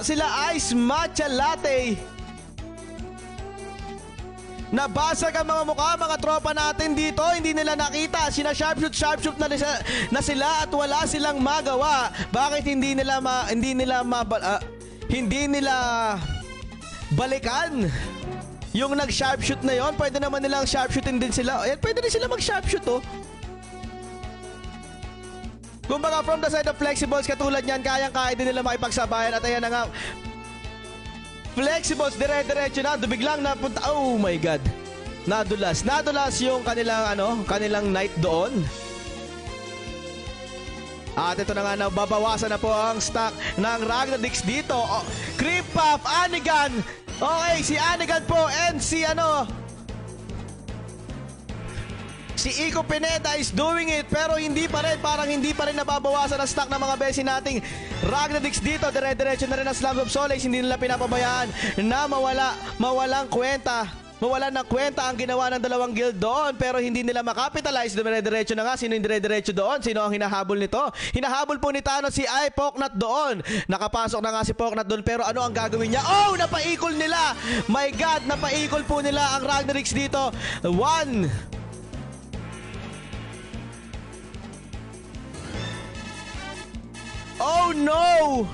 sila Ice Matcha Latte. Nabasag ang mga mukha, mga tropa natin dito. Hindi nila nakita. Sharpshoot na sila at wala silang magawa. Bakit hindi nila balikan yung nag-sharpshoot na yon? Pwede naman nilang sharpshootin din sila. Ayan, pwede rin sila mag-sharpshoot, oh. Kumbaga, from the side of Flexibles, katulad niyan, kayang-kaya din nila makipagsabayan. At ayan na nga, Flexibles, dire-diretso na, biglang napunta. Oh my God. Nadulas yung kanilang night doon. At ito na nga, nababawasan na po ang stock ng Ragnadix dito. Oh, Creep Puff, Anigan. Okay, si Anigan po and si Iko Pineda is doing it, pero parang hindi pa rin nababawasan ang stock ng mga besi nating Ragnadix dito. Dire-diretso na rin ang Slams of Solace. Hindi nila pinapabayaan na mawalan ng kwenta ang ginawa ng dalawang guild doon, pero hindi nila makapitalize. Dire-diretso na nga. Sino yung dire-diretso doon? Sino ang hinahabol nito? Hinahabol po ni Thanos si Poknat doon. Nakapasok na nga si Poknat doon, pero ano ang gagawin niya? Oh, napaikol nila! My God, napaikol po nila ang Ragnarix dito. Oh no!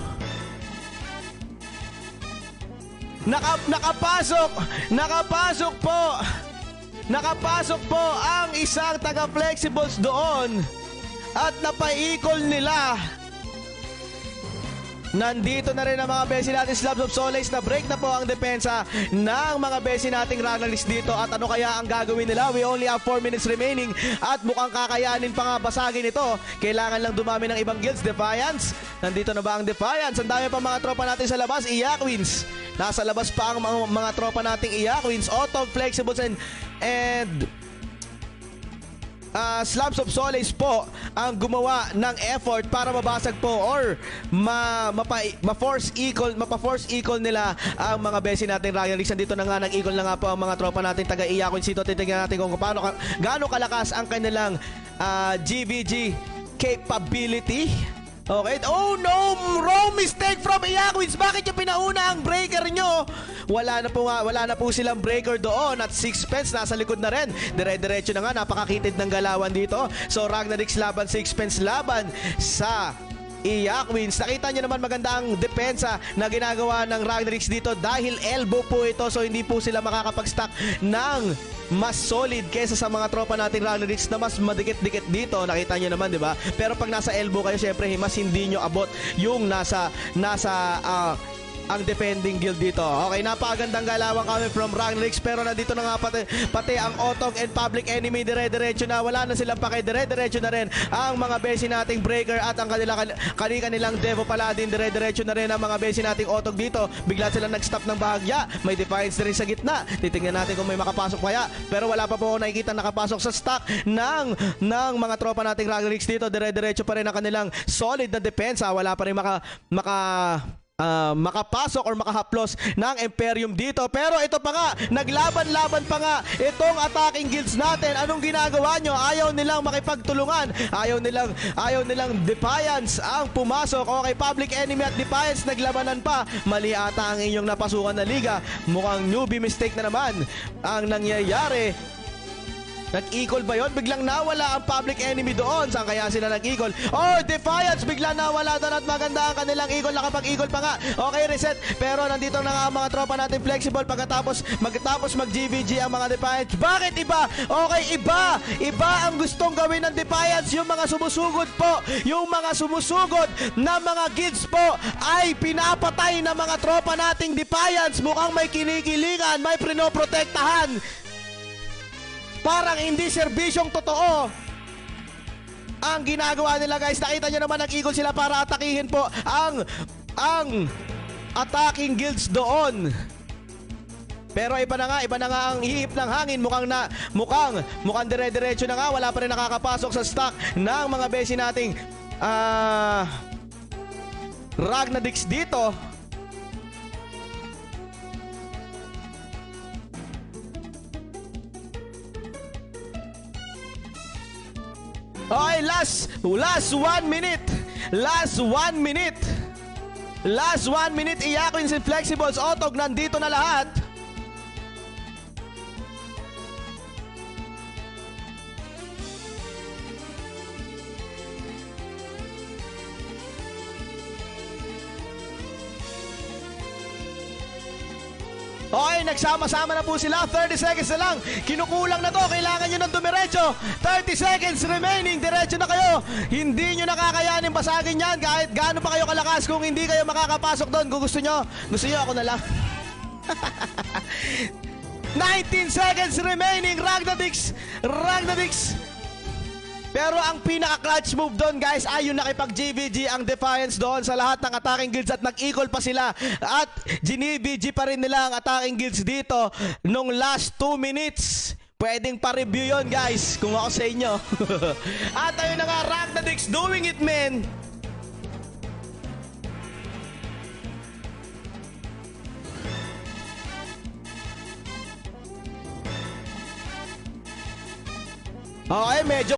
Nakapasok po ang isang taga-Flexibles doon at napaikol nila. Nandito na rin ang mga besi natin Slabs of Solace. Na break na po ang depensa ng mga besi nating Ragnarix dito. At ano kaya ang gagawin nila? We only have 4 minutes remaining at mukhang kakayanin pa nga basagin ito. Kailangan lang dumami ng ibang guilds. Defiance, nandito na ba ang Defiance? Ang dami pa mga tropa natin sa labas. Iyakwins, nasa labas pa ang mga tropa nating Iyakwins. Otto, Flexibles and Slabs of Solace po ang gumawa ng effort para mabasag po or ma-force equal nila ang mga besi natin Ragnarix. Dito na nga, nag-equal na nga po ang mga tropa natin taga-Iyakwins dito. Titingnan natin kung gaano kalakas ang kanilang GVG capability. Okay. Oh no! Wrong mistake from Iyakwins. Bakit yung pinauna ang breaker nyo? Wala na po silang breaker doon at Sixpence nasa likod na rin. Dire-diretso na nga, napakakitid ng galawan dito. So Ragnarix laban Sixpence laban sa Iyakwins. Nakita nyo naman maganda ang depensa na ginagawa ng Ragnarix dito dahil elbow po ito, so hindi po sila makakapag-stack ng mas solid kesa sa mga tropa natin Ragnarix na mas madikit-dikit dito. Nakita nyo naman, di ba? Pero pag nasa elbow kayo, syempre mas hindi nyo abot yung nasa ang defending guild dito. Okay, napakagandang galawan kami from Ragnarix, pero nandito na nga pati ang Otong and Public Enemy. Dire-diretso na, wala na silang pake. Dire-diretso na rin ang mga besi nating Breaker at ang kanilang Devo Paladin. Dire-diretso na rin ang mga besi nating Otong dito. Bigla silang nag-stop ng bahagya. May Defiance na rin sa gitna. Titingnan natin kung may makapasok kaya, pero wala pa po ako nakikita nakapasok sa stock ng mga tropa nating Ragnarix dito. Dire-diretso pa rin ang kanilang solid na depensa. Wala pa rin makapasok or makahaplos ng Imperium dito. Pero ito pa nga, naglaban-laban pa nga itong attacking guilds natin. Anong ginagawa nyo? Ayaw nilang makipagtulungan. Ayaw nilang Defiance ang pumasok. Okay, Public Enemy at Defiance naglabanan pa. Mali ata ang inyong napasukan na liga. Mukhang newbie mistake na naman ang nangyayari. Nag-equal ba yun? Biglang nawala ang Public Enemy doon. Saan kaya sila nag-equal? Oh, Defiance! Biglang nawala doon at maganda ang kanilang equal. Nakapag-equal pa nga. Okay, reset. Pero nandito na nga ang mga tropa natin Flexible. Pagkatapos mag-GVG ang mga Defiance. Bakit iba? Okay, iba! Iba ang gustong gawin ng Defiance. Yung mga sumusugod po. Yung mga sumusugod na mga guilds po ay pinapatay ng mga tropa nating Defiance. Mukhang may kinikilingan, may prinoprotektahan. Parang hindi serbisyong totoo ang ginagawa nila, guys. Nakita nyo naman, nag-eagle sila para atakihin po ang attacking guilds doon. Pero iba na nga ang hihip ng hangin. Mukhang dire-diretso na nga. Wala pa rin nakakapasok sa stock ng mga besi nating Ragnarix dito. Okay, last 1 minute. Last 1 minute. Last 1 minute, Iyakwins and Flexibles, Otog, nandito na lahat. Okay, nagsama-sama na po sila. 30 seconds na lang. Kinukulang na to. Kailangan nyo ng dumiretso. 30 seconds remaining. Diretso na kayo. Hindi nyo nakakayanin basagin yan. Kahit gaano pa kayo kalakas kung hindi kayo makakapasok doon. Kung gusto nyo ako na lang. 19 seconds remaining. Ragnadix. Pero ang pinaka-clutch move doon, guys, ay yung nakipag-GVG ang Defiance doon sa lahat ng attacking guilds at nag-equal pa sila. At GVG pa rin nila ang attacking guilds dito nung last 2 minutes. Pwedeng pa-review yon, guys, kung ako sa inyo. At ayun na nga, Ragnadix doing it, man. Okay, medyo